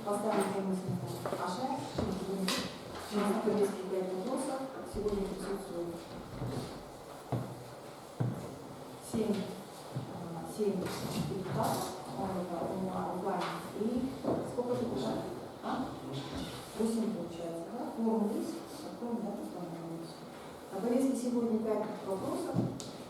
поставим тему Аша. У нас на повестке 5 вопросов. Сегодня присутствует 7 депутатов онлайн. И сколько ты пишешь? 8 получается, да? Форум есть? Откроем, да, на повестке сегодня 5 вопросов.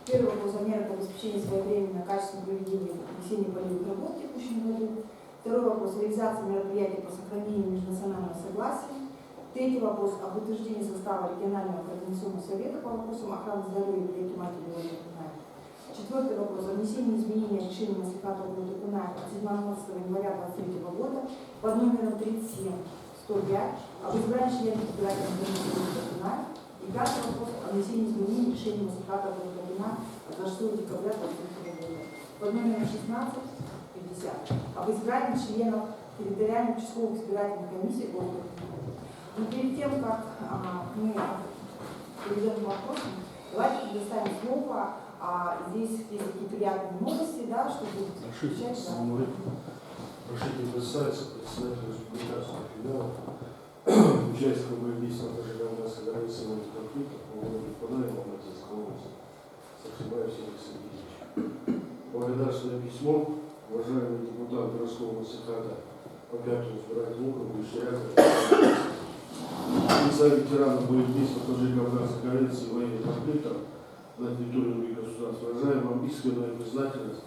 Первый вопрос о мерах обеспечения своевременного качественного проведения весенней полевых работ в текущем году. Второй вопрос о реализации мероприятий по сохранению межнационального согласия. Третий вопрос об утверждении состава регионального координационного совета по вопросам охраны здоровья и предпринимателей города Кунай. Четвертый вопрос о внесении изменения решения Маслихата города Кунай от 17 января 2023 года под номером 37-105 об избрании членов избирательной комиссии города Кунай. И пятый вопрос о внесении изменений решения Маслихата города Кунай от 26 декабря 2023 года под номером 16-50 об избрании членов территориальных участковых избирательных комиссий города Кунай. Но перед тем, как мы перейдем к вопросам, давайте предоставим слово. Здесь есть такие приятные новости, да, чтобы отвечать. Прошу представиться, председатель республиканского филиала, участникам боевых международной границы военных конфликтов по городу Кунай, Алматинской области, Сахибаев Сергей Сергеевич. Благодарственное письмо, уважаемый депутат городского маслихата по 5-му избирательному округу Ишерякова, лица ветеранов боевых действий по Таджико-Афганской границе и военных конфликтов на территории других государств. Выражаем вам искреннюю признательность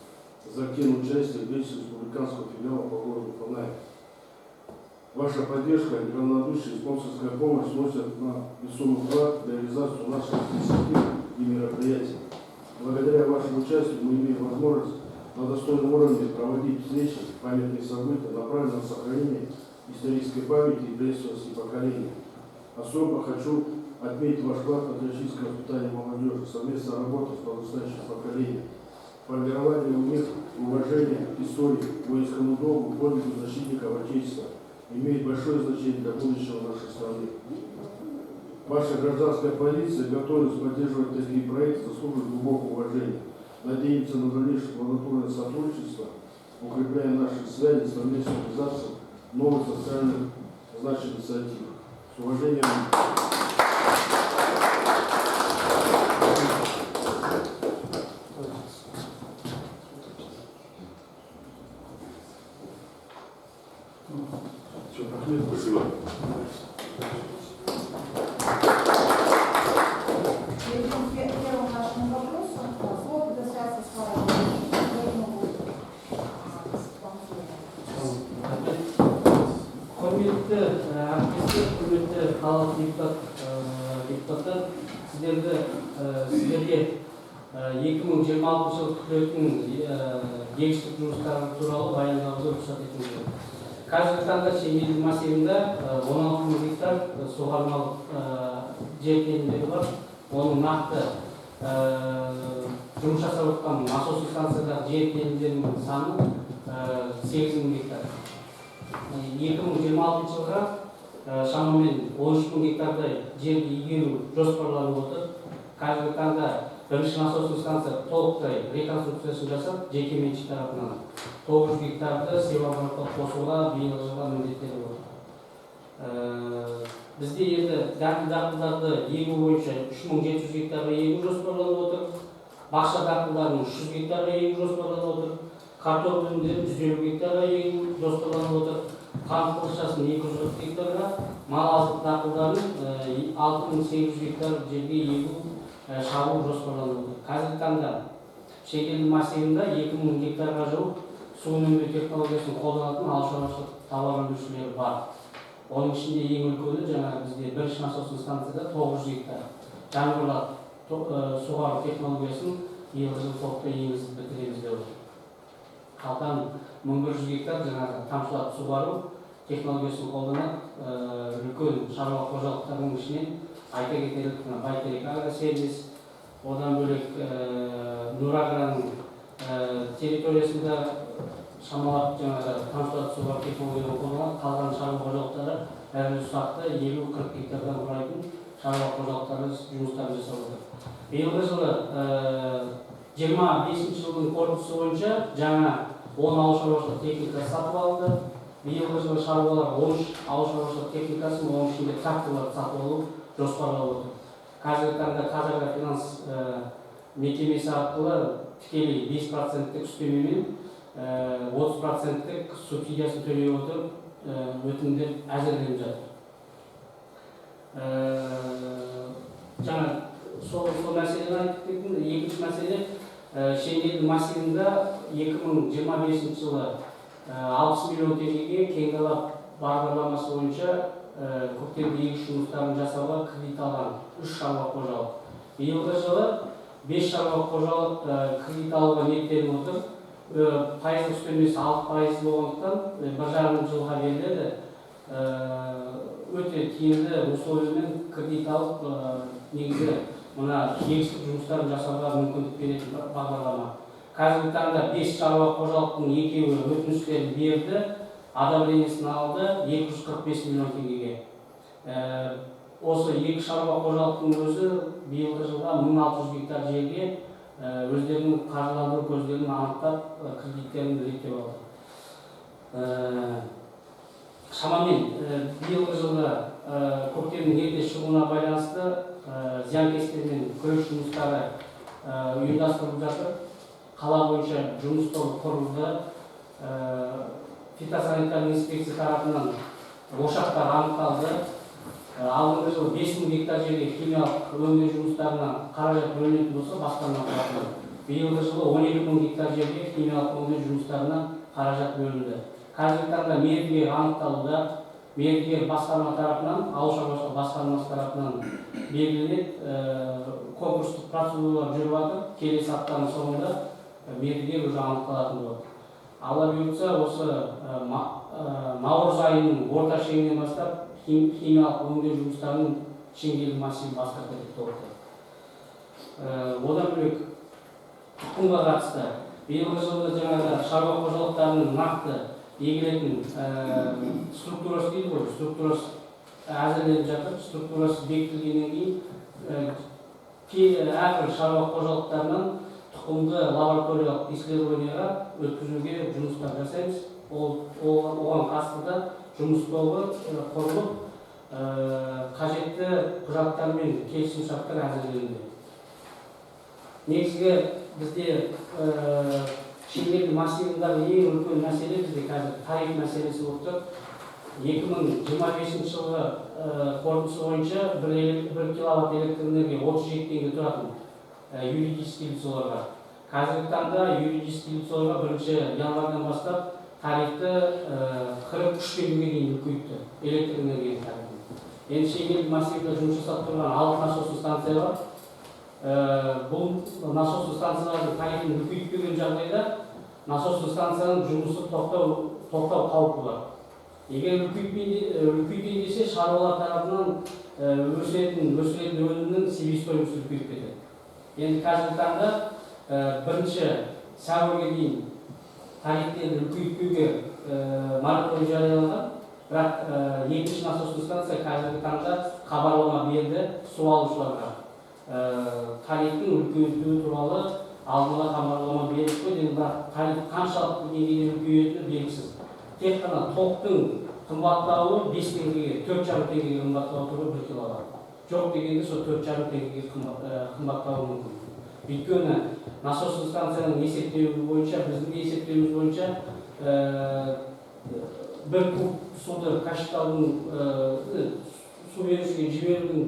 за активное участие в действии республиканского филиала по городу Кунай. Ваша поддержка, неравнодушие и спонсорская помощь носят на весомый вклад для реализации наших инициатив и мероприятий. Благодаря вашему участию мы имеем возможность на достойном уровне проводить встречи, памятные события, направленные на сохранение исторической памяти и преемственности поколений. Особо хочу отметить ваш вклад в патриотическое воспитание молодежи, совместная работа с подрастающим поколением, формирование у них уважения к истории, воинскому долгу, подвигу защитников Отечества имеет большое значение для будущего нашей страны. Ваша гражданская полиция готовность поддерживать такие проекты заслуживает глубокого уважения. Надеемся на дальнейшее плодотворное сотрудничество, укрепляя наши связи, совместную реализацию новых социальных значимых инициатив. С уважением. Спасибо. Перейдем к первому нашему вопросу. Слово предоставляется Құрметті әріптестер, құрметті қалалық депутаттар, сіздерге 2026 жылы күтілетін егістік жұмыстары туралы баяндауды рұқсат етіңіздер. Қазіргі таңда Шеңгел массивінде 16 мың гектар суғармалық жер телімдері бар. Оның нақты жұмыс жасап жатқан насос станциядағы жер телімдерінің саны 8 мың гектар. 2026 жылға шамамен 13 мың гектардай жерді игеру жоспарланып отыр. Қазіргі таңда бірінші насос станция толықтай реконструкциясын жасап, жекеменшік тарапынан 900 гектарды севаборотқа қосуға биылғы жылға міндеттеліп отыр. Бізде енді дақылдарды егу бойынша 3700 гектарға егу жоспарланып отыр. Бақша дақылдарын 300 гектарға егу жоспарланып отыр. Картоп өнімдерін 150 гектарға егу жоспарланып отыр. Қант қызылшасын 240 гектарға, мал азық дақылдарын 6800 гектар жерге егу шабу жоспарланып отыр. Қазіргі таңда Шеңгел массивында 2000 гектарға жуық су үнемдеу технологиясын қолданатын ауыл шаруашылық тауар өндірушілері бар. Оның ішінде ең үлкені жаңағы бізде бірінші насос станцияда 900 гектар. Жаңбырлы суғару технологиясын биылғы жылы толықтай енгізіп бітіреміз деп отыр. Қалған 1100 гектар жаңағы тамшылатып суғару технологиясын қолданады. Үлкен шаруа қожалықтарының ішінен айта кетерлік Байтерек агросервис, одан бөлек Нураграның территориясында шамалап жаңағы тамшылатып суғару технологиясын қолданады. Қалған шаруа қожалықтары әрі ұсақты 50-40 гектардан құрайтын шаруа қожалықтары жұмыстарын жасап отыр. Биылғы жылы 25 жылдың қорытындысы бойынша жаңа 10 ауыл шаруашылық техника сатып алынды. биылғы жылы шаруалар 13 ауыл шаруашылық техникасын, оның ішінде тракторларды сатып алу жоспарлап отыр. Қазіргі таңда Қазагро финанс мекемесі арқылы тікелей 5%-тік үстемемен 30%-тік субсидиясын төлей отырып өтінімдер әзірленіп жатыр. Жаңа сол мәселені айтып кеттім. Екінші мәселе, Шеңгелді массивында 2025 жылы 60 миллион теңгеге Кеңдалап бағдарламасы бойынша көктемгі егіс жұмыстарын жасауға кредит алған 3 шаруа қожалық. Биылғы жылы 5 шаруа қожалық кредит алуға ниеттеніп отыр. Пайыздық үстемесі 6% болғандықтан 1,5 жылға беріледі. Өте тиімді условиямен кредит алып, негізі мына егістік жұмыстарын жасауға мүмкіндік беретін бағдарлама. Қазіргі таңда 5 шаруа қожалықтың 2-і өтініштерін берді, одобрениесін алды 245 миллион теңгеге. Осы 2 шаруа қожалықтың өзі биылғы жылға 1600 гектар жерге өздерінің қаржыландыру көздерін анықтап кредиттерін реттеп алды. Шамамен биылғы жылы көктемнің ерте шығуына байланысты зиянкестермен күрес жұмыстары ұйымдастырылып жатыр. Қала бойынша жұмыс тобы құрылды. Фитосанитарлық инспекция тарапынан ошақтар анықталды. Алдыңғы жылы 5000 гектар жерге химиялық өңдеу жұмыстарына қаражат бөлінетін болса, басқарма тарапынан биылғы жылы 12000 гектар жерге химиялық өңдеу жұмыстарына қаражат бөлінді. Қазіргі таңда мердігер анықталуда, мердігер басқарма тарапынан, ауыл шаруашылығы басқармасы тарапынан белгіленеді, конкурстық процедуралар жүріп жатыр. Келесі аптаның соңында мердігер уже анықталатын болады. Алла бұйыртса, осы наурыз айының орта шегінен бастап химиялық өңдеу жұмыстарының Шеңгелді массиві бастап кетті отыр. Одан бөлек тұқымға қатысты биылғы жылы жаңағы шаруа қожалықтарының нақты егілетін структурасы дейді ғой, структурасы әзірленіп жатыр. Структурасы бекітілгеннен кейін әрбір шаруа қожалықтарынан тұқымды лабораториялық исследованияға өткізуге жұмыстар жасаймыз. Оған қатысты жұмыс тобы құрылып, қажетті құжаттар мен келісімшарттар әзірленді. Негізгі бізде Шеңгелді массивындағы ең үлкен мәселе бізде қазір тариф мәселесі болып тұр. 2025 жылғы қорытындысы бойынша 1 киловатт электр энергия 37 теңге тұратын юридический лицоларға. Қазіргі таңда юридический лицоларға 1 январдан бастап тарифті 43 теңгеге дейін үлкейтті, электр энергия тарифін. Енді Шеңгелді массивында жұмыс жасап тұрған 6 насосный станция бар. Бұл насосный станциялардың тарифін үлкейтпеген жағдайда насосный станцияның жұмысы тоқтау қаупі бар. Егер үлкейтейін десе, шаруалар тарапынан өсіретін өнімнің себестоимости үлкейіп кетеді. Енді қазіргі таңда 1 сәуірге дейін тарифтерді үлкейтпеуге мораторий жарияланған, бірақ 2 насосный станция қазіргі таңда хабарлама берді су алушыларға. Тарифтің үлкейтуі туралы алдыға хабарлама беріп қойды, бірақ тариф қаншалықты деңгейде үлкейетіні белгісіз. Тек қана тоқтың қымбаттауы 5 теңгеге, 4,5 теңгеге қымбаттауы туралы 1 киловатт. Жоқ дегенде сол 4,5 теңгеге қымбаттауы мүмкін. Өйткені насосный станцияның есептеуі бойынша, біздің есептеуіміз бойынша 1 куб суды қашықтаудың су берушіге жіберудің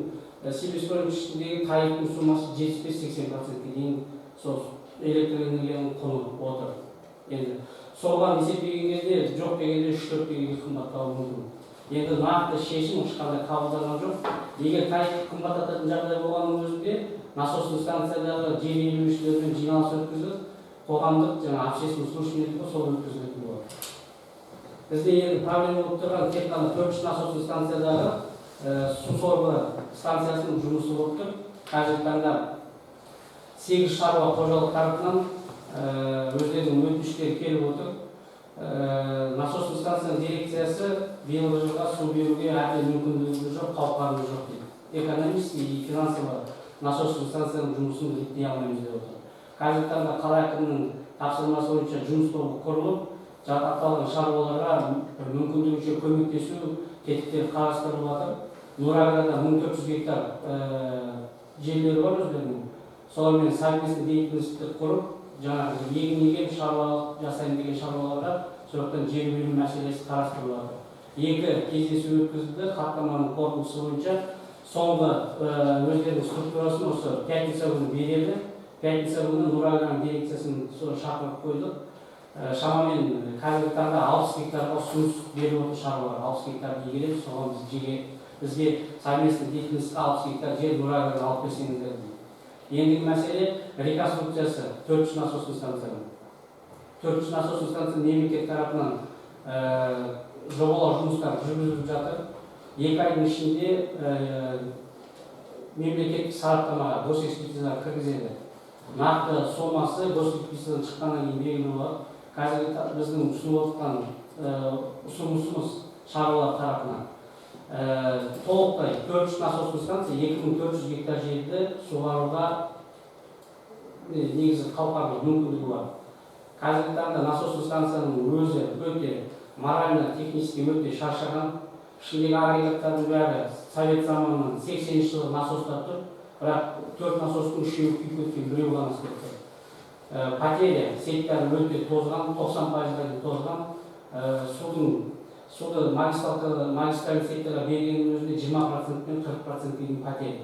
себестоимостіндегі тарифтің суммасы 75-80%-ге дейін сол электр энергияның құны отыр. Енді соған есептеген кезде жоқ дегенде 3-4 теңгеге қымбаттауы мүмкін. Енді нақты шешім ешқандай қабылданған жоқ. Егер тариф қымбаттататын жағдай болғанның өзінде насосный станциядағы жер иеленушілермен жиналыс өткізіліп, қоғамдық общественный слушание сол өткізілетін болады. Бізде енді проблема болып тұрған тек қана 4 насосный станциядағы су сорғы станциясының жұмысы болып тұр. Қазіргі таңда 8 шаруа қожалық тарапынан өздерінің өтініштері келіп отыр. Насосный станцияның дирекциясы биылғы жылға су беруге әлі мүмкіндігі жоқ, қауқарымыз жоқ дейді. Экономический и финансово насосный станцияның жұмысын реттей алмаймыз деп отыр. Қазіргі таңда қала әкімінің тапсырмасы бойынша жұмыс тобы құрылып, аталған шаруаларға мүмкіндігінше көмектесу тетіктері қарастырылып жатыр. Нұраграда 1400 гектар жерлері бар өздерінің. Солармен совместный деятельностьті құрып, жаңағы егін шаруа жасайын деген шаруаларға сондықтан жер беру мәселесі қарастырылып жатыр. 2 кездесу өткізілді, хаттаманың қорытындысы бойынша соңғы өздерінің структурасын осы пятница күні береді. Пятница күні Нұраграның дирекциясын шақырып қойдық. Шамамен қазіргі таңда 60 гектарға ұсыныс беріп отыр шаруалар. 60 гектарды игереді, соған бізге совместный деятельностьқа 60 гектар жер Нұраградан алып берсеңіздер. Ендігі мәселе реконструкциясы 400 насосный станцияның. 400 насосный станция мемлекет тарапынан жобалау жұмыстары жүргізіліп жатыр. 2 айдың ішінде мемлекеттік сараптамаға госэкспертизаға кіргізеді. Нақты сомасы госэкспертизадан шыққаннан кейін белгілі болады. Қазіргі біздің ұсынып отқан ұсынысымыз шаруалар тарапынан толықтай 400 насосный станция 2400 гектар жерді суғаруға негізі қауқарлы мүмкіндігі бар. Қазіргі таңда насосный станцияның өзі өте морально технически өте шаршаған. Ішіндегі агрегаттардың бәрі совет заманынан 80 жылғы насостар тұр, бірақ 4 насостың 3-еуі күйіп кеткен, 1-еуі ғана істеп тұр. Потеря сеттері өте тозған, 90% тозған. Суды магистраль секторға бергеннің өзінде 20% пен 40% деген потеря.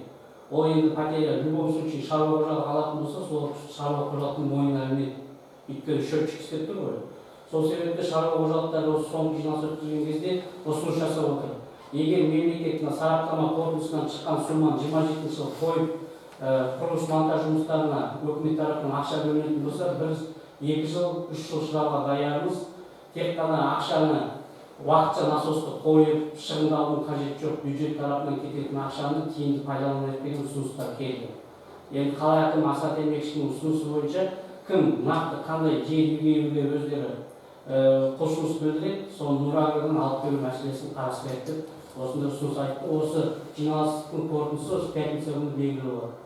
Ол енді потеря в любом случае шаруа қожалық алатын болса, сол шаруа қожалықтың мойнына ілмейді. Өйткені счетчик істеп тұр ғой. Сол себепті шаруа қожалықтары осы соңғы жиналыс өткізген кезде ұсыныс жасап отыр. Егер мемлекеттің сараптама қорытындысынан шыққан сумманы 27 жыл қойып, құрылыс монтаж жұмыстарына өкімет тарапынан ақша бөлінетін болса, біз 2 жыл, 3 жыл шыдауға даярмыз. Тек қана ақшаны уақытша насосты қойып, шығындаудың қажеті жоқ, бюджет тарапынан кететін ақшаны тиімді пайдаланып деген ұсыныстар келді. Енді қала әкімі Асат Ермекшиннің ұсынысы бойынша кім нақты қандай жер игеруге өздері құлшыныс білдіреді, соны Нұраградан алып беру мәселесін қарастырайық деп осындай ұсыныс айтты. Осы жиналыстың қорытындысы осы пятница күні белгілі болады.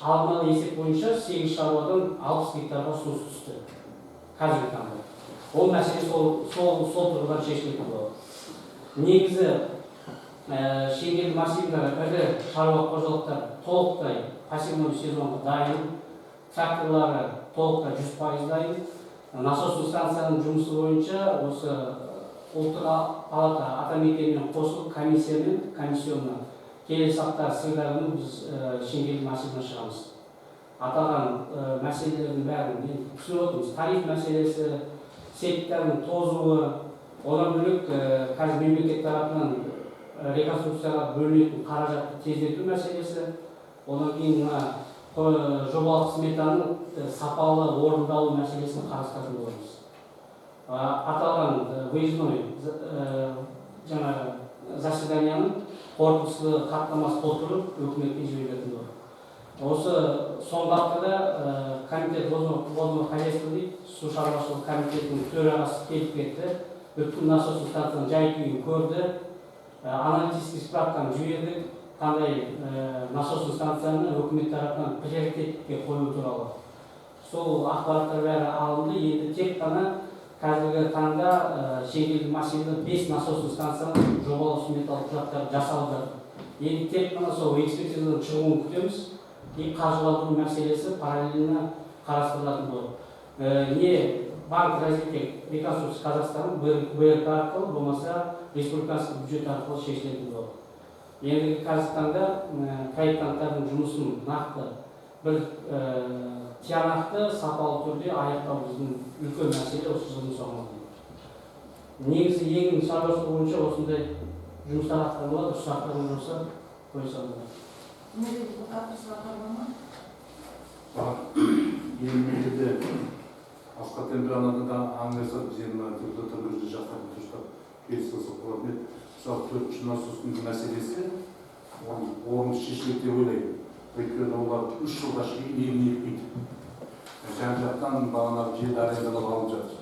Алдын ала есеп бойынша 8 шаруадан 60 гектарға ұсыныс түсті қазіргі таңда. Ол мәселе сол тұрғыдан шешілетін болады. Негізі Шеңгел массивдегі ірі шаруа қожалықтар толықтай пассивный сезонға дайын, тракторлары толықтай 100% дайын. Насосный станцияның жұмысы бойынша осы ұлттық палата атамекенмен қосылып комиссионна келесі апта среда күні біз Шеңгел массивіне шығамыз. Аталған мәселелердің бәрін түсініп отырмыз. Тариф мәселесі, сеттердің тозуы, одан бөлек қазір мемлекет тарапынан реконструкцияға бөлінетін қаражатты тездету мәселесі, одан кейін жобалық сметаның сапалы орындалу мәселесін қарастыратын боламыз. Аталған выездной заседанияның қорытындысы хаттамасы толтырылып өкіметке жіберілетін болады. Осы соңғы аптада комитет водного хозяйства дейді, су шаруашылығы комитетінің төрағасы келіп кетті, бүткіл насосный станцияның жай-күйін көрді, аналитический справканы жібердік, қандай насосный станцияны өкімет тарапынан приоритетке қою туралы. Сол ақпараттар бәрі алынды. Енді тек қана қазіргі таңда Шеңгел массивінде 5 насосный станцияның жобалау сметалық құжаттары жасалып жатыр. Енді тек қана сол экспертизадан шығуын күтеміз. И қаржыландыру мәселесі параллельно қарастырылатын болады. Не банк развития реконструкции Казахстана БРК арқылы, болмаса республикалық бюджет арқылы шешілетін болады. Ендігі қазіргі таңда проекттанттардың жұмысын нақты бір тиянақты сапалы түрде аяқтау біздің үлкен мәселе осы жылдың соңына. Негізі егін шаруашылығы бойынша осындай жұмыстар атқарылады. Сұрақтарыңыз болса қоя салыңыздар. Депутаттар сұрақтар бар ма? Елімізде асқат температурада да аңғайсақ біз енді депутаттар өзі жақтарын дұрыстап келісілсе болатын еді. Мысалы 400 насостың мәселесі орынсыз шешіледі деп ойлаймын. Өйткені олар 3 жылға шейін егін екпейді. Жан-жақтан бағанағы жерді арендалап алып жатыр.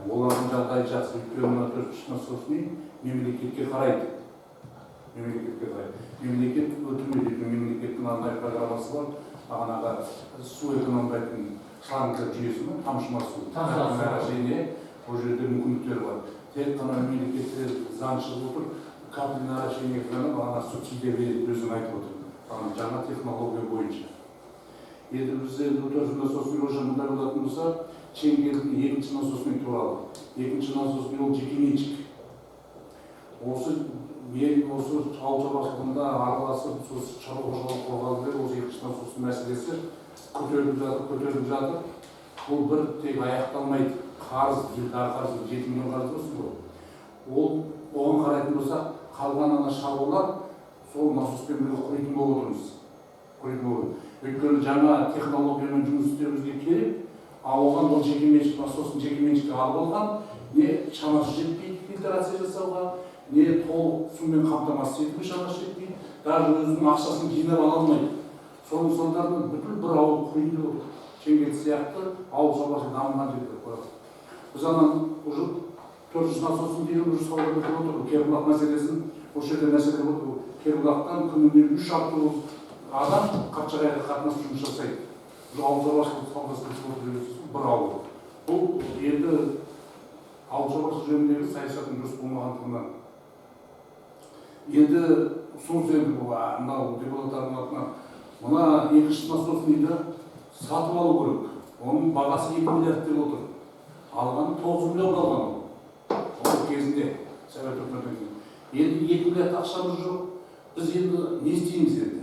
Олардың жағдайы жақсы. Өйткені 400 насостың мемлекетке қарайды. Мемлекет өтілмейді. Мемлекеттің арнайы программасы бар. Бағанағы су экономиканың шлангы жүйесі мен тамшыма су. ол жерде мүмкіндіктер бар. Тек қана мемлекетте заң шығып отыр, капиталдың наращение ғана бағана субсидия береді, өзің айтып отыр. Жаңа технология бойынша. Енді бізде төртінші насостың уже мұндай болатын болса, Шеңгелдің екінші насосының туралы. Екінші насостың ол жекеменшік. Осы ауыл шаруашылығында араласып, шаруа қожалық қорғалды, осы екінші насостың мәселесі көтеріліп жатыр. Бұл бір тек аяқталмайды. Қарыз, жылдар қарызы 7 миллион қарыз болсын ғой. Оған қарайтын болса, қалған ана шаруалар сол насоспен бірге құрайтын болып отырмыз. Өйткені жаңа технологиямен жұмыс істеуімізге керек, оған ол жекеменшік насосын жекеменшікке алып алған, не шамасы жетпейді фильтрация жасауға, не толық сумен қамтамасыз етуге шамасы жетпейді, даже өзінің ақшасын жинап ала алмайды. Соның салдарынан бүкіл бір ауыл құриды отыр. Шеңгел сияқты ауыл шаруашылығы дамыған жерлер бар. Біз анан уже 400 насосын деген уже сауда өтіп отыр. Кербұлақ мәселесін, осы жерде мәселе отыр. Кербұлақтан күніне 3 автобус адам Қапшағайға қатынасып жұмыс жасайды. Ауыл шаруашылығы саудасында бір ауыл. Бұл енді ауыл шаруашылығы жөніндегі саясаттың дұрыс болмағандығынан. Енді ұсыныс енді мынау депутаттардың атынан мына екінші насосын дейді сатып алу керек. Оның бағасы 2 миллиард деп отыр. Алғаны 9 миллион алған ол. Ол кезінде совет үкіметінен. Енді 2 миллиард ақшамыз жоқ. Біз енді не істейміз енді?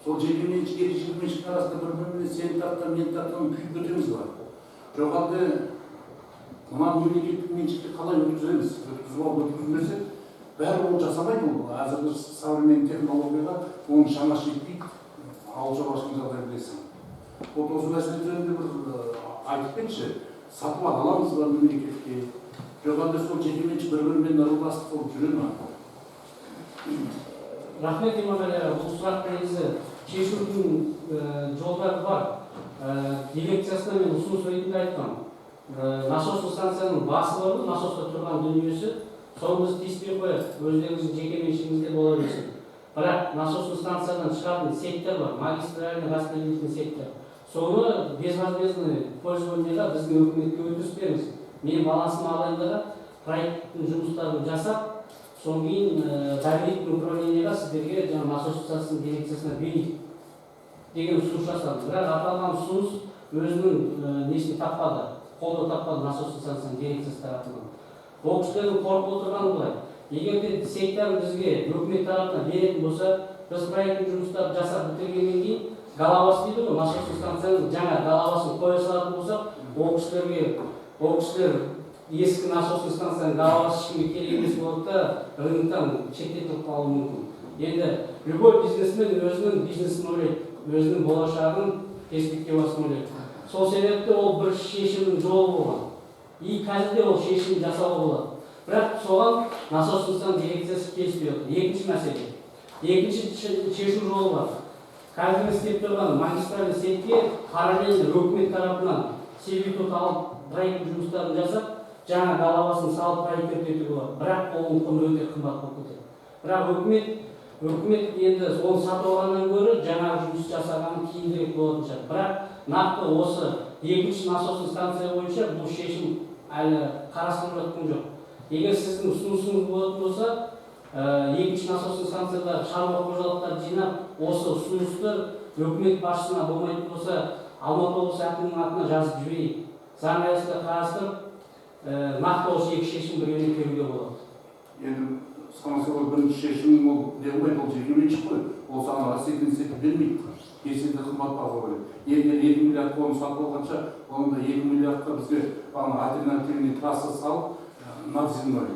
Сол жекеменшік арасында бір-біріне сен тарттан, мен тарттан күйіп өтеміз бар. Жоқ әлде мына мемлекеттік меншікке қалай өткіземіз? Өткізмесек, бәрі ол жасамайды ол. Әзіргі современный технологияға оның шамасы жетпейді. Ауыл шаруашылығын жағдай білесің. Осы мәселе жөнінде бір айтып кетші, сатып аламыз ба мемлекетке? Жоқ әлде сол жекеменшік бір-бірімен араласып болып жүре ме? Рахмет, Иманғали аға, бұл сұрақ негізі шешудің жолдары бар. Дирекциясына мен ұсыныс ретінде айтқам. Насостық станцияның басы бар, насоста тұрған дүниесі, соны біз тиіспей қояды, өздеріңіздің жекеменшігіңізде бола берсін. Бірақ насостық станциядан шығатын сеттер бар, магистральный распределительный сеттер. Соны безвозмездный пользованияға біздің өкіметке өтіріс беріңіз. Мен балансын алайындағы проекттің жұмыстарын жасап, содан кейін доверительный управлениеға сіздерге жаңа насостық станцияның дирекциясына берейік деген ұсыныс жасадым. Бірақ аталған ұсыныс өзінің несін таппады, қолдау таппады насостық станцияның дирекциясы тарапынан. Ол кісілердің қорқып отырғаны былай. Егер де секторын бізге өкімет тарапынан беретін болса, біз проекттің жұмыстарын жасап бітіргеннен кейін головас дейді ғой, насостық станцияның жаңа головасын қоя салатын болсақ, ол кісілер ескі насостық станцияның головасы ешкімге керек емес болады да рыноктан шеттетіліп қалуы мүмкін. Енді любой бизнесмен өзінің бизнесін ойлайды, өзінің болашағын, перспективасын ойлайды. Сол себепті ол бір шешімнің жолы болған. И қазір де ол шешім жасауға болады. Бірақ соған насостық станция дирекциясы келіспей отыр. Екінші мәселе. Екінші шешу жолы бар. Қазір істеп тұрған магистральный сетке параллельно өкімет тарапынан сервитут алып проект жұмыстарын жасап, жаңа головасын салып проект өтетуге болады. Бірақ оның құны өте қымбат болып кетеді. Бірақ өкімет енді оны сатып алғаннан гөрі жаңа жұмыс жасағаны тиімдірек болатын шығар. Бірақ нақты осы екінші насостық станция бойынша бұл шешім әлі қарастырылып жатқан жоқ. Егер сіздің ұсынысыңыз болатын болса, екінші насостық станцияда шаруа қожалықтар жинап, осы ұсынысты өкімет басшысына болмайтын болса, Алматы облысы әкімінің атына жазып жіберейік. Заң аясында қарастырып, нақты осы екі шешім бірге көруге болады. Енді санасылы бірінші шешім ол не болмайды, ол жекеменшік қой. Ол саған рассеянный сеть бермейді. Еседе қымбат баға қойды. Егер 2 миллиард оны сатып алғанша, оның да 2 миллиардқа бізге альтернативный трасса салып, надземной.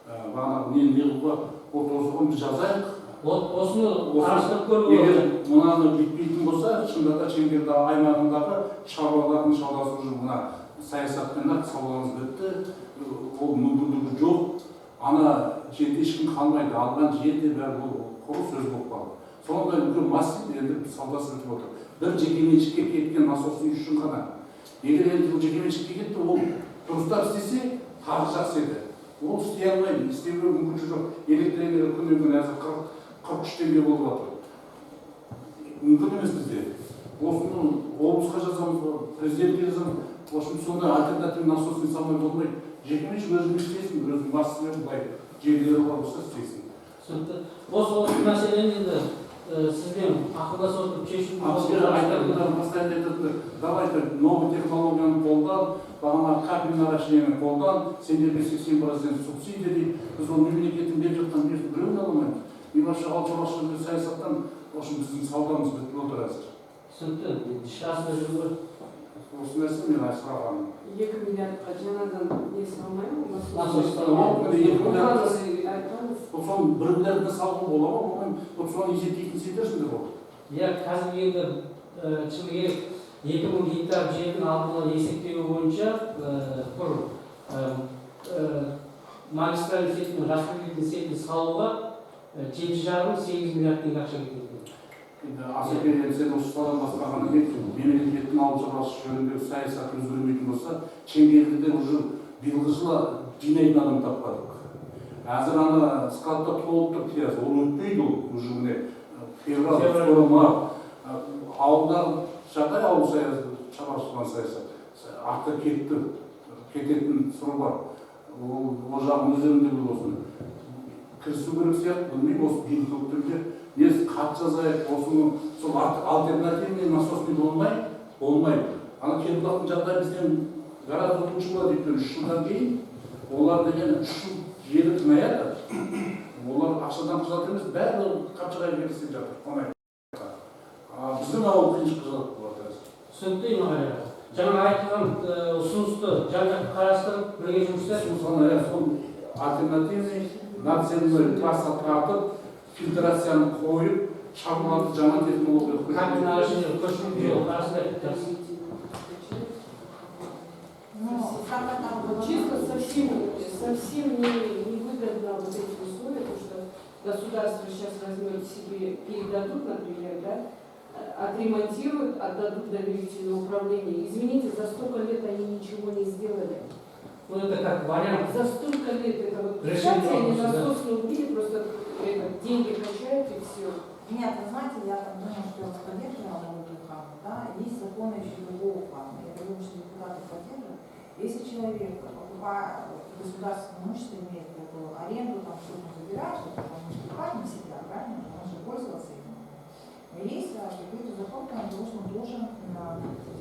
Бағана не қылуға осыған біз жазайық. Осыны қарастырып көруге егер мынаны бүйтпейтін болса, шынында да Шеңгелді аймағындағы шаруалардың саудасы уже мына саясатпен саудамыз бітті, ол мүмкіндігі жоқ. Ана жерде ешкім қалмайды, алған жерде бәрі бұл құры сөз болып қалды. Сондай үлкен массив енді саудасы өтіп отыр. Бір жекеменшікке кеткен насостың үшін ғана. Егер енді бұл жекеменшікке кетті, ол дұрыстап істесе, тағы жақсы еді. Ол істей алмайды, істеуге мүмкіншілігі жоқ. Электр энергия күннен күн әзір 43 теңге болып жатыр. Мүмкін емес бізде. Осыны облысқа жазамыз, президентке жазамыз, В общем, сонда альтернативный насосный салмай болмай. Жекеменшік өзің істейсің, өзің басымен былай жерлері бар болса істейсің. Түсінікті. Осы мәселені енді сізбен ақылдаса отырып шешу. Айтатындар, постоянно айтатындар, давайте новый технологияны қолдан, бағана капельный наращениені қолдан, сендерге 80% субсидия дейді. Біз ол мемлекеттің беріп жатқан беріп біреуін ала алмаймыз. И вообще ауылшаруашылық саясаттан, в общем, біздің саудамыз бітіп отыр әзір. Түсінікті. Шасында жүргір. Осы нәрсе мен сұрағаным. 2 миллиардқа жаңадан не салмаймын ма? Насос салмаймын. Соның бірлерді салғы бола ма? Болмаймын. Соны есептейтін сендерсіңдер ғой. Иә, қазір енді шыны керек 2000 гектар жердің алдын ала есептеуі бойынша бір магистральный сеть пен распределительный сетьті салуға 7,5-8 миллиард теңге ақша кетеді. Асекең, сен осы саладан бастағаннан кейін мемлекеттің ауыл шаруашылығы жөніндегі саясат өзгермейтін болса, Шеңгелдіде уже биылғы жылы жинайтын адам таппадық. Әзір ана складта толып тұр пияз, ол өтпейді ол уже міне февраль, март. Ауылдағы жағдай ауыл шаруашылығын саясат. Артқа кететін сұры бар. Ол жағын өздерінде бұл осыны. Кірісу керек сияқты, білмеймін, осы биыл көктемде не хат жазайық, осының сол альтернативный насосный болмайды. Ана Кербұлақтың жағдайы бізден гораздо лучше болады дейді, 3 жылдан кейін олар деген 3 жыл жері тыңаяды. Олар ақшадан құжат емес, бәрі қапшыға келісіп жатыр, қонай. Біздің ауыл қиыншылық құжат болады. Түсінікті Иманғали аға. Жаңа айтылған ұсынысты жан-жақты қарастырып бірге жұмыс істеп. Сол альтернативный нацияны трасса тартып, фильтрацияны қойып, шағыларды жаңа технология қойып. Капельный наращение көшіріп жол қарастырып. Чисто совсем невыгодно вот эти условия, потому что государство сейчас возьмет себе, передадут, например, да, отремонтируют, отдадут доверительное управление. Извините, за столько лет они ничего не сделали. Ну это как вариант. За столько лет это вот решение, они насосно убили, просто деньги качают и все. Нет, вы знаете, я там думаю, что я вас поддерживала на эту плану, да, есть законы еще другого плана. Я думаю, что депутаты поддерживают. Если человек, покупая государственное имущество, имеет эту аренду, там что-то забирает, что-то там не покупать на себя, правильно? Он же пользовался этим. Но есть какой-то закон, потому что он должен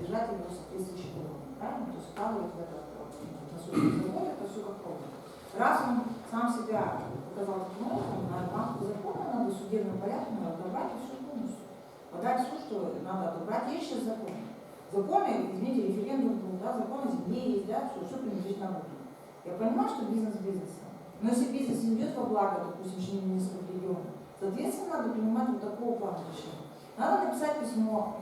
держать его соответствующий уровень, правильно? То есть вкладывать в этот насосный завод, это все как пробовать. Раз он сам себя показал таким образом, на рамку закона надо судебным порядком отобрать все полностью. Подать в суд, что надо отобрать. Есть сейчас законы. Законы, извините, референдум был, да, законы земле есть, да, все принадлежит народу. Я понимаю, что бизнес бизнесом. Но если бизнес идет во благо, допустим, несколько регионов, соответственно, надо принимать вот такого плана решения. Надо написать письмо,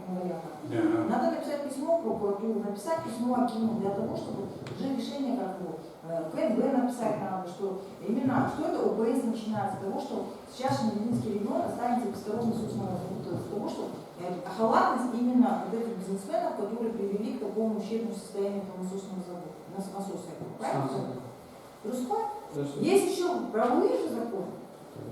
надо написать письмо в прокуратуру, написать письмо Акиму для того, чтобы уже решение как бы КНБ написать надо, что именно, что это ОБС начинается с того, что сейчас Шенегинский регион останется без второго насосного завода, с того, что халатность именно вот этих бизнесменов, которые привели к такому ущербному состоянию по насосному заводу, насоса, правильно? Русской? Есть еще правовые же законы.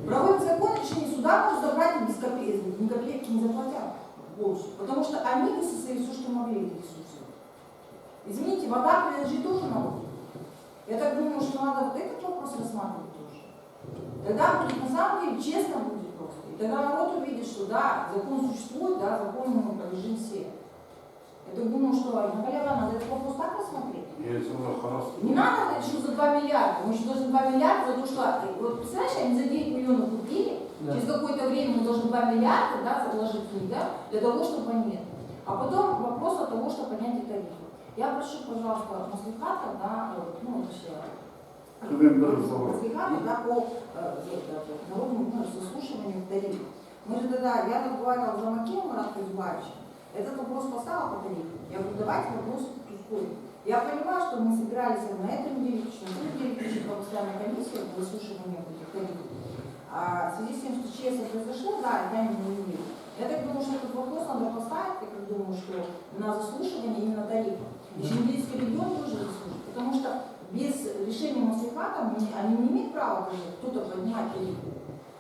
Правовой закон решение суда может забрать без копейки не заплатят больше, потому что они высосали все, что могли, эти ресурсы. Извините, вода принадлежит тоже народу. Я так думаю, что надо вот этот вопрос рассматривать тоже. Тогда будет на самом деле честно будет просто. И тогда народ увидит, что да, закон существует, да, закон ему подлежит все. Я так думаю, что надо этот вопрос так рассмотреть. Не надо еще за 2 миллиарда. Мы еще должны 2 миллиарда за то, что... Вот представляешь, они за 9 миллионов купили, да. Через какое-то время мы должны 2 миллиарда, да, заложить в них, да, для того, чтобы понять. А потом вопрос от того, чтобы понять тарифы. Я прошу, пожалуйста, маслихата, да, ну, маслихата, да, по народному заслушиванию тарифов. Мы же тогда, я разговаривала с Замакием Маратом Казбаевичем, этот вопрос поставил по тарифу. Я говорю, давайте вопрос ускорим. Я понимаю, что мы собирались на этой неделе, на той неделе включить по постоянной комиссии по выслушиванию этих тарифов. А в связи с тем, что честно произошло, да, я не верю. Я так думаю, что этот вопрос надо поставить, я так думаю, что на заслушивание именно тарифов. И Шенгельский регион тоже заслушает, потому что без решения маслихата они не имеют права даже кто-то поднимать тарифы.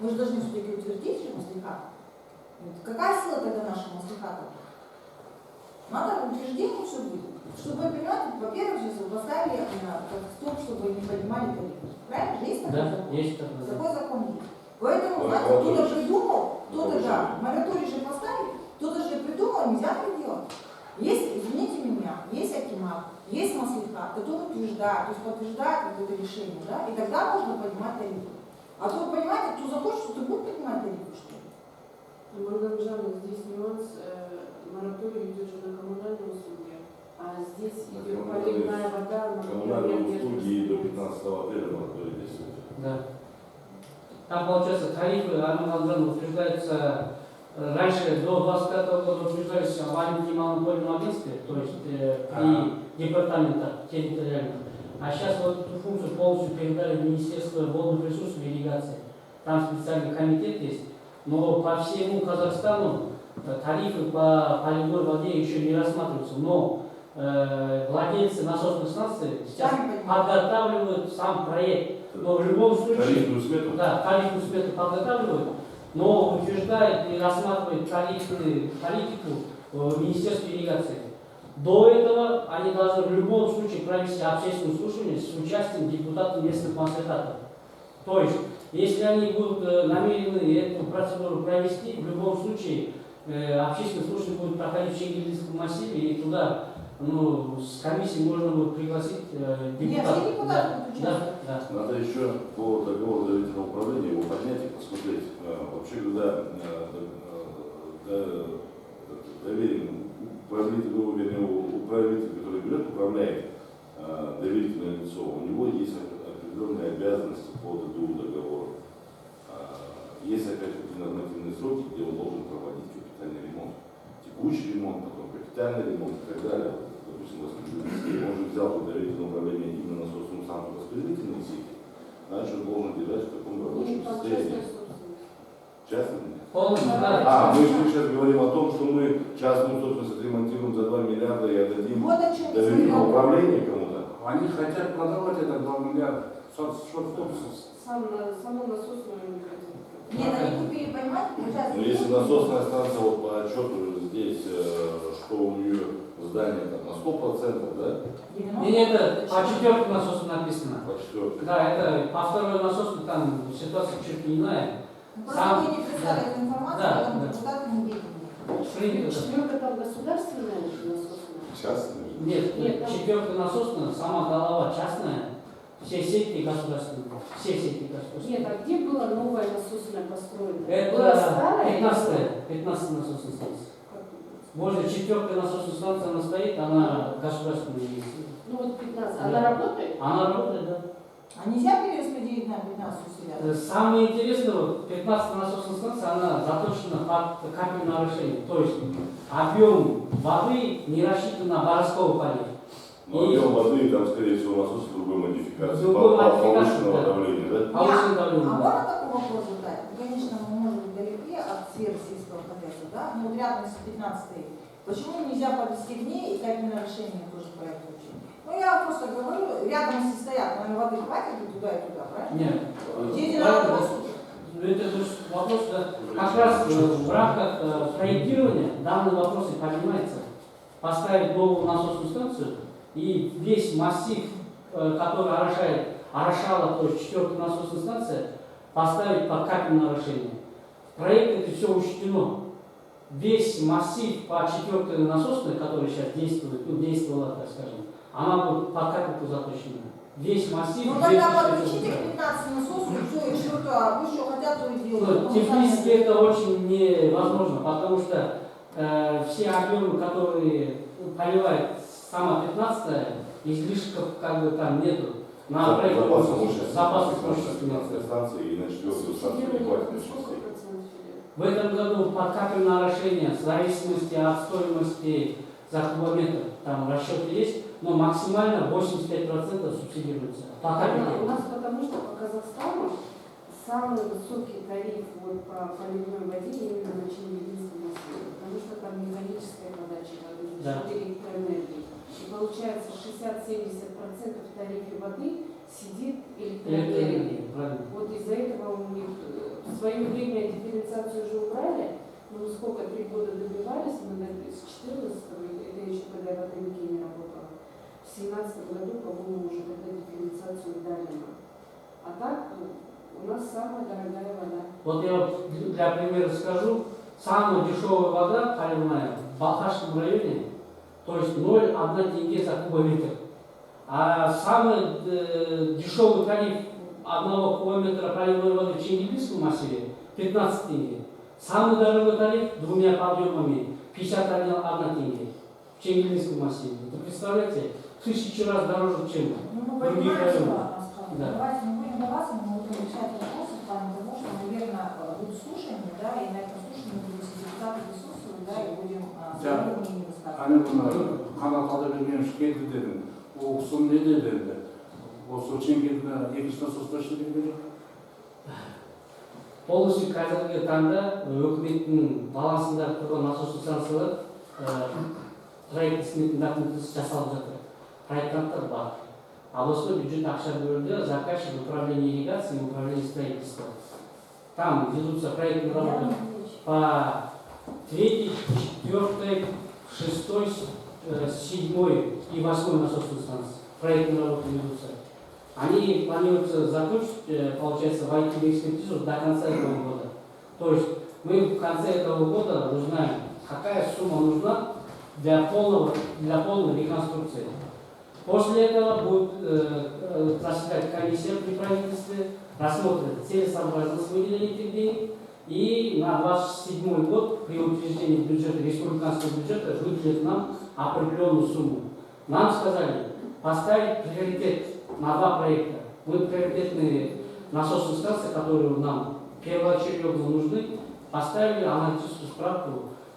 Мы же должны все-таки утвердить же маслихат. Какая сила тогда нашего маслихата? Надо утверждение, что будет. Чтобы понимать, во-первых, сейчас вы поставили как стоп, чтобы не поднимали тарифы. Правильно же? Есть такой Да, закон? есть такой. Такой закон есть. Поэтому, Вот, знаете, вот кто-то очень. придумал, кто-то, Вот да, очень. мораторий же поставили, кто-то же придумал, нельзя так делать. Есть, извините меня, есть акимат, есть маслиха, который утверждает, то есть подтверждает какое-то решение, да, и тогда можно поднимать тарифы. А то, вы понимаете, кто захочет, что-то будет поднимать тарифы, что ли? Маргарита Жанна, здесь нюанс, мораторий идет же на коммунальные услуги, а здесь На идет коммунальные- поливная вода, Коммунальные услуги и до 15 апреля мораторий действует. Да. Там, получается, тарифы, Арман утверждаются раньше, до 25 года утверждались в антимонопольном агентстве, то есть при департаментах территориальных. А сейчас вот эту функцию полностью передали в Министерство водных ресурсов и ирригации. Там специальный комитет есть. Но по всему Казахстану тарифы по полевой воде еще не рассматриваются. Но владельцы насосных станций сейчас Сами понимаете. подготавливают сам проект. Но в любом случае, Тарифную смету? да, тарифную смету подготавливают, но утверждает и рассматривает тарифную политику в Министерстве ирригации. До этого они должны в любом случае провести общественное слушание с участием депутатов местных маслихатов. То есть, если они будут намерены эту процедуру провести, в любом случае общественное слушание будет проходить в Ченгелдинском массиве, и туда с комиссией можно будет пригласить Нет, депутатов. все депутаты будут участвовать. Да. Надо еще по договору доверительного управления его поднять и посмотреть. Вообще, когда управитель, который берет, управляет доверительное лицо, у него есть определенные обязанности по договору. Есть опять-таки нормативные сроки, где он должен проводить капитальный ремонт. Текущий ремонт, потом капитальный ремонт и так далее. Допустим, он же взял под доверительное управление именно насосную станцию распределительной сети, значит, он должен держать в таком рабочем состоянии. Частный? Полностью, да. Мы сейчас говорим о том, что мы частную собственность отремонтируем за 2 миллиарда и отдадим Вот о чем доверительное управление кому-то. Они хотят продавать это 2 миллиарда. Саму насосную не хотят. Нет, они купили, понимаете, получается. Но если насосная станция вот по отчету здесь, что у нее здание там на 100%, да? 90. Не, это по четвертому насосу написано. По четвертой. Да, это по второй насосу там ситуация чуть не иная. Просто Сам- вы не представили эту информацию, Да, поэтому да. депутаты не видели. Принято. Четверка там государственная насосная? Частная. Нет, Нет, там- четвертая насосная, сама голова частная, все сети государственные, все сети государственные. Нет, а где была новая насосная построена? Была Это старая? 15-я насосная станция. Возле четвертой насосной станции она стоит, она государственная есть. Ну вот 15. Да. Она работает? Она работает, да. А нельзя перераспределить на 15 усилия? Самое интересное, вот 15-я насосная станция, она заточена под капельное орошение. То есть объем воды не рассчитан на Боровского поля. Но объем воды, там, скорее всего, насос другой модификации. Другой модификации, Повышенного да. давления, да? Повышенное А давление. можно такой вопрос задать? Конечно, мы можем быть далеки от сферы сельского хозяйства, да? Но вот рядом с 15-й. Почему нельзя подвести к ней и капельное решение тоже по этому случаю? Ну, я просто говорю, рядом все стоят, наверное, воды хватит и туда, правильно? Нет. Дети на Правильно. вопрос. Это же вопрос, да, как раз в рамках проектирования данный вопрос и поднимается. Поставить новую насосную станцию и весь массив, который орошала, то есть четвертая насосная станция, поставить под капельное орошение. В проекте это все учтено. Весь массив по четвертой насосной, которая сейчас действует, действовала, так скажем, она будет под капельку заточена. Весь массив. Ну, тогда подключите к 15 насосу, и все, и что-то, вы что хотят, то и делают. Ну, технически это очень невозможно, потому что все объемы, которые поливает сама 15-я, излишков как бы там нету. На Запаса мощности. запасов мощности нет. 15 станции и на 4-ю станцию не хватит мощностей. В этом году под капельное орошение, в зависимости от стоимости за кубометр, там расчеты есть, но максимально 85% субсидируется. По У капельке. нас потому что по Казахстану самый высокий тариф вот по поливной воде именно на Ченгелдинском массиве, потому что там механическая подача воды за Да. счет электроэнергии. И получается 60-70% в тарифе воды сидит электроэнергия. Правильно. Вот из-за этого у них в свое время дифференциацию уже убрали, Ну, сколько, 3 года добивались, мы с 14-го, это еще когда я в Атамике не работала, в 17 году, по-моему, уже когда дифференциацию дали нам. А так, у нас самая дорогая вода. Вот я для примера скажу, самая дешевая вода поливная в Балхашском районе, то есть 0,1 тенге за кубометр. А самый дешевый тариф 1 кубометра поливной воды в Ченгелинском массиве 15 тенге. Самый дорогой тариф 2 подъемами 51 тенге в Ченгелинском массиве. Вы представляете, в 1000 раз дороже, чем Ну, мы другие понимаем, что районы. Аскар. Да. Давайте не будем даваться, мы будем решать вопросы в плане того, что, наверное, будут слушания, да, и на этом слушании будут все депутаты присутствовать, да, и будем свои мнения высказывать. Аны мына канатада берген келді дедім. Ол кісі не деді енді? Осы Ченгелді екінші насоста ішілген жоқ. Полностью қазіргі таңда өкіметтің балансында тұрған насос станциялар проект сметный документациясы жасалып жатыр. Проектанттар бар. Областной бюджет ақша бөлді, заказчик управление ирригации и управление строительства. Там ведутся проектные работы по 3, 4, 6, 7 и 8 насосной станции. Проектные работы ведутся. Они планируются закончить, получается, войти в экспертизу до конца этого года. То есть мы в конце этого года узнаем, какая сумма нужна для полной реконструкции. После этого будет заседать комиссия при правительстве, рассмотрит целесообразность выделения этих денег, и на 2027 год при утверждении бюджета, республиканского бюджета выделят нам определенную сумму. Нам сказали поставить приоритет на 2 проекта. Мы приоритетные насосные станции, которые нам первоочередно нужны, поставили аналитическую справку,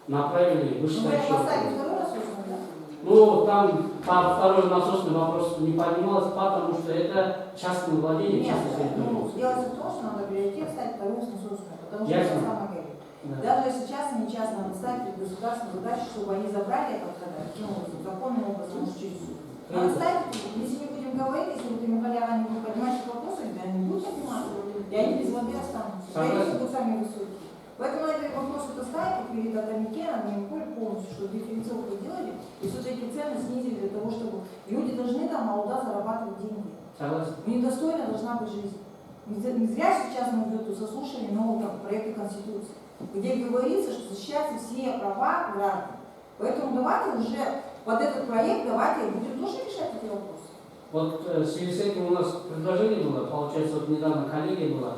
направили Ну, вы вышестоящие. поставили второй насосный, да? Ну, там второй насосный вопрос не поднимался, потому что это частное владение. Нет, частной ну, территории. делается в том, что надо приоритет ставить вторую насосную, потому что Ясно. это самое горит. Да. Даже если частно, не частно, надо ставить перед государственной задачей, чтобы они забрали это законным образом, может, через суд. Надо ставить, если не будем говорить, если вот им халява не будут поднимать эти вопросы, да они будут поднимать, и они без воды останутся. Тарифы будут сами высокие. Поэтому надо вопрос это ставить перед Атамикеном, и полностью, чтобы дифференцировку делали, и все-таки цены снизили для того, чтобы люди должны там молода зарабатывать деньги. Согласен. Недостойна должна быть жизнь. Не зря сейчас мы идет заслушали нового проекта Конституции, где говорится, что защищаются все права граждан. Поэтому давайте уже под этот проект давайте будем тоже решать эти вопросы. Вот в связи с этим у нас предложение было, получается, вот недавно коллегия была,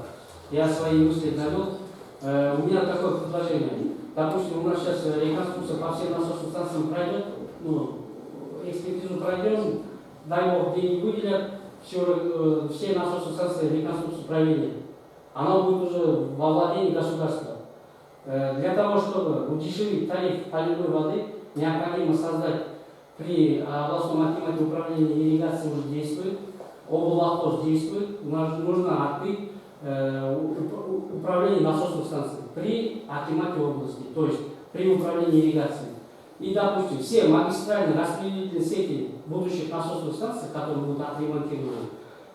я свои мысли довел. У меня такое предложение. Допустим, у нас сейчас реконструкция по всем насосным станциям пройдет, ну, экспертизу пройдем, дай бог, деньги выделят, все насосные станции реконструкцию провели. Она будет уже во владении государства. Для того, чтобы удешевить тариф поливной воды, необходимо создать при областном акимате управления ирригацией уже действует, облахоз действует, нужно акты управления насосных станций при акимате области, то есть при управлении ирригацией. И, допустим, все магистральные распределительные сети будущих насосных станций, которые будут отремонтированы,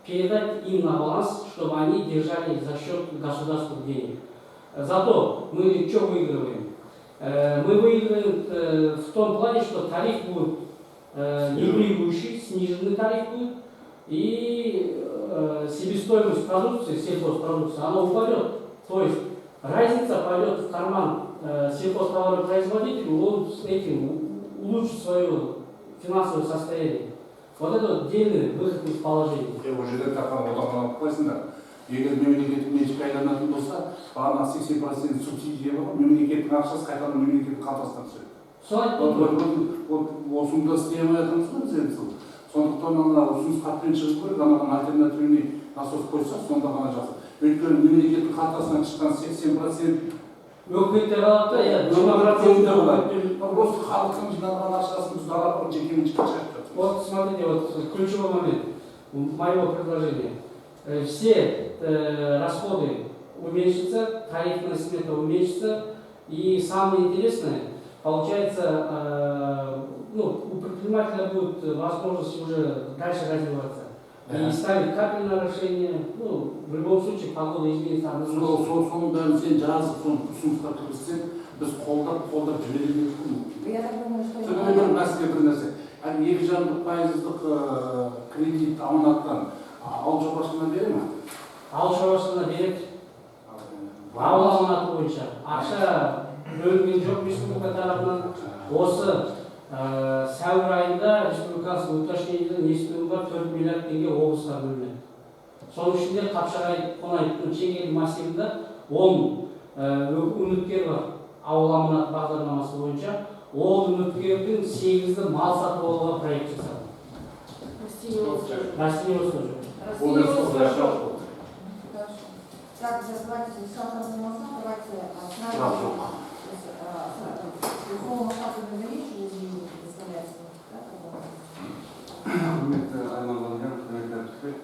передать им на баланс, чтобы они держали за счет государственных денег. Зато мы что выигрываем? Мы выигрываем в том плане, что тариф будет непрыгающий, сниженный тариф будет, и себестоимость продукции, сельхозпродукции, она упадет. То есть разница пойдет в карман сельхозтоваропроизводителю, он с этим улучшит свое финансовое состояние. Вот это вот отдельный выход из положения. Ол жерде таққан отағын алып қойсыңдар. Егер мемлекеттік меншікке айналатын болса, бағана 80% субсидия бар, мемлекеттің ақшасы қайтадан мемлекеттің қалтасына түседі. Солай Осында істемей жатырмыз ғой біз енді сол. Сондықтан ана ұсыныс хатпен шығып көріп, анаған альтернативный насос қойса, сонда ғана жақсы. Өйткені мемлекеттің қалтасынан шыққан 80% өкіметтер алады да, я просто халықтың жинаған ақшасын біз далаға жекеменшікке шығарып жатырмыз. Вот смотрите, вот ключевой момент моего предложения. Все расходы уменьшатся, тарифная смета уменьшится, и самое интересное, получается, у предпринимателя будет возможность уже дальше развиваться. И ставить капельное решение, в любом случае погода изменится. Соның бәрін сен жазып, соны ұсынысқа кіргізсең, біз қолдап жібере Я так думаю, что... содан бір мәселе бір нәрсе. Әлі 2 жарым пайыздық кредит аманаттан ауыл шаруашылығына бере ме? Ауыл шаруашылығына береді. Ауыл аманаты бойынша ақша бөлінген жоқ республика тарапынан. Осы сәуір айында республикасы уточнениеден естуім бар 4 миллиард теңге облысқа бөлінеді. Соның ішінде Қапшағай Қонаев Шеңгел массивында 10 үміткер бар. Ауыл аманат бағдарламасы бойынша 10 үміткердің 8-і мал сатып алуға проект жасады. Растениеводство жоқ. Так, сейчас давайте Александр Замасов, давайте с нами Верховного штата Новолечия представляется. Құрметті Айман Владимирович, құрметті әріптестер,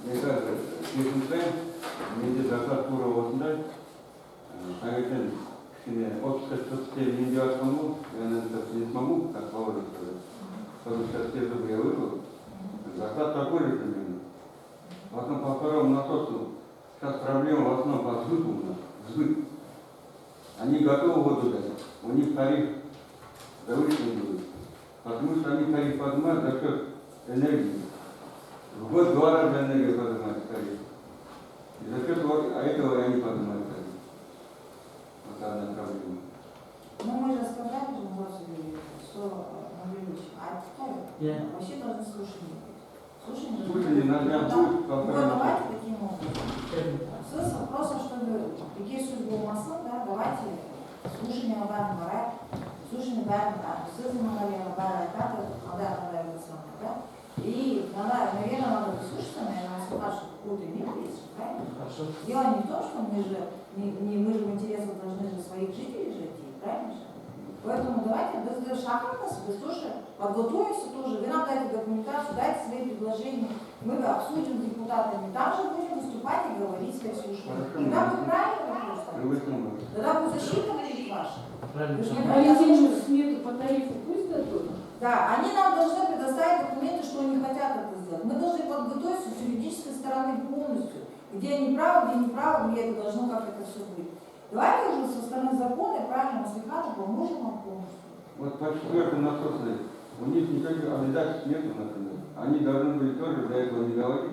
мен қазір шешімдеймін, менде зақат тура осындай. Таңертең кішкене отпускать мен де ашқан бол, я не смогу, как положено сказать. Потому что сейчас те зубы я выпил. Зақат такой же примерно. В основном по второму насосу сейчас проблема в основном по сбыту у нас. Сбыт. Они готовы воду дать, у них тариф завышенный будет. Потому что они тариф поднимают за счет энергии. В год 2 раза энергия поднимается тариф. И за счет этого они поднимают тариф. Вот одна проблема. Ну, мы же сказали, что вообще должны слушания быть. Слушание на днях будет, давайте таким образом. Смысл просто, чтобы такие судьбы масла, да, давайте слушание об мораль, слушание об сызманное, да, и, наверное, надо прислушаться, наверное, слушать какую-то имеется, правильно? Хорошо. Дело не в том, что мы же в интересах должны же своих жителей жить, правильно же? Поэтому давайте без шахматов, тоже подготовимся тоже. Вы нам дайте документацию, дайте свои предложения. Мы обсудим с депутатами. Там же будем выступать и говорить свои слушания. Тогда будет правильный вопрос. Тогда будет защита будет ваша. Валентину смету по тарифу пусть дадут? Да, они нам должны предоставить документы, что они хотят это сделать. Мы должны подготовиться с юридической стороны полностью. Где они правы, где не правы, где это должно как это все быть. Давайте уже со стороны закона и правильного слегка поможем вам полностью. Вот по 4-й насосной у них никаких обязательств нет, например. Они должны были тоже для этого не говорить.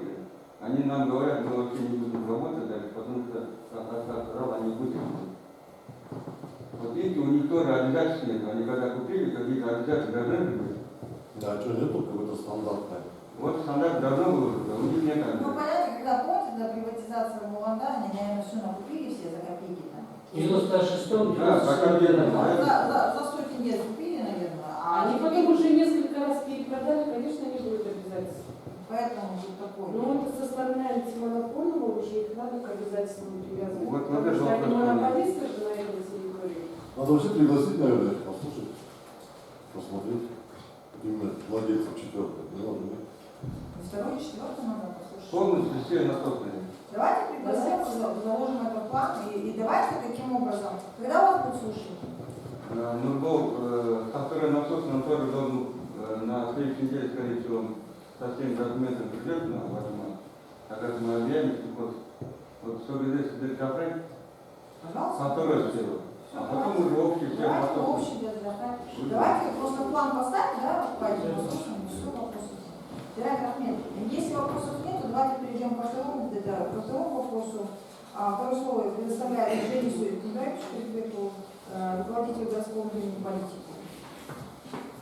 Они нам говорят, мы вообще не будем работать дальше, потому что сказал, они будут. Вот видите, у них тоже обязательств нет. Они когда купили, какие-то обязательства должны быть. Да, что нету какой-то стандартный? Вот стандарт давно был, у них нет Ну, обязательств. понятно, когда помните, до приватизации Муланда, они, наверное, все накупили все за копейки там. В 96-м, Да, за копейки. За 100 тенге купили, наверное. Они потом уже несколько раз перепродали, конечно, не будет обязательств. Поэтому вот такой. Но это со стороны антимонопольного уже их надо к обязательствам привязывать. Вот Потому это что вопрос, они монополисты же на этой территории. Надо вообще пригласить, наверное, их послушать, посмотреть. Именно владельцев 4-й. Не надо, нет? Второй и 4-й надо послушать. Полностью все насосные. Давайте пригласим, заложим этот план и давайте таким образом. Когда у вас будет слушание? Нурбол, со второй насосной он тоже должен на следующей неделе, скорее всего, со всеми документами придет на Ватман. Так как мы объявим, вот что здесь Дельтафрей, Пожалуйста. со второй сделаю. А потом уже общий все Давайте насосные. общий для Давайте просто план поставим, да, по этим послушаниям, все вопросов. Директор Ахмед, если вопросов нет, то давайте перейдем ко второму вопросу. Второе слово предоставляет Женису Кундраевичу, руководителю городского управления политики.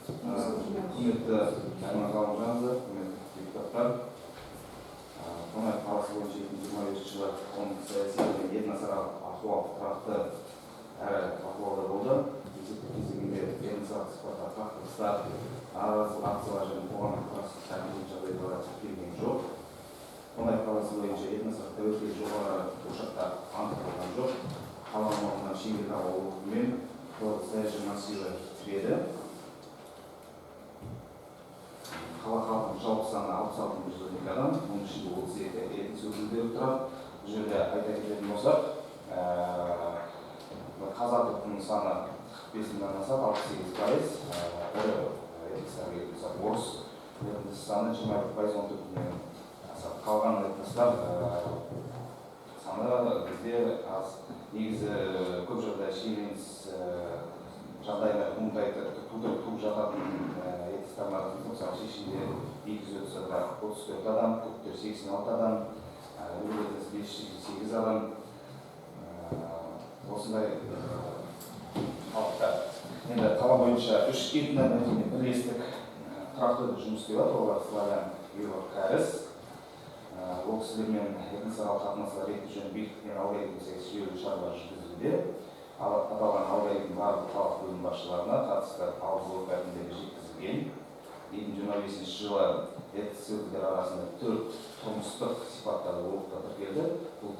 Құрметті Айман Ғалымжанұлы, құрметті депутаттар, Қонаев қаласы бойынша 2025 жылы қоғамдық саяси және этносаралық ахуал тұрақты әрі бақылауда болды. Кезеңінде этносаралық сипатта қақтығыстар, наразылық акциялар және қоғамдық қарсылықтардың жағдайлары тіркелген жоқ. Қонаев қаласы бойынша этносаралық тәуекел жоғары ошақтар анықталған жоқ. Қала аумағынан Шеңгел ауылы мен саяжай массиві кіреді. Қала халқының жалпы саны 66.000 адам, оның ішінде 32 этнос өкілдері тұрады. Бұл жерде айта кететін болсақ, қаза тұлғының саны 45.000-ден асады, 68%, ірі этностарға келетін болсақ, орыс этнос саны 22%, 14.000-ден асады. Қалған этностар саны саны бізде аз. Негізі көп жағдай шиеленіс жағдайлар туып жататын стандарттың 95-шінде 234 адам, көптер 86 адам, өлімдер 508 адам. Осындай халықтар. Енді қала бойынша 3 этномәдени бірлестік тұрақты жұмыс істеп жатыр. Олар Славян, Еуроп, Кәріс. Ол кісілермен этносаралық қатынастар реттеу жөнінде бекітілген алгоритм сәйкес жүйелі шаралар жүргізілуде. Аталған алгоритм барлық халық бөлім басшыларына қатысты алғылық мәтіндері жеткізілген. 2025 жылы этнос өкілдері арасында 4 тұрмыстық сипаттағы олқылықтар тіркелді. Бұл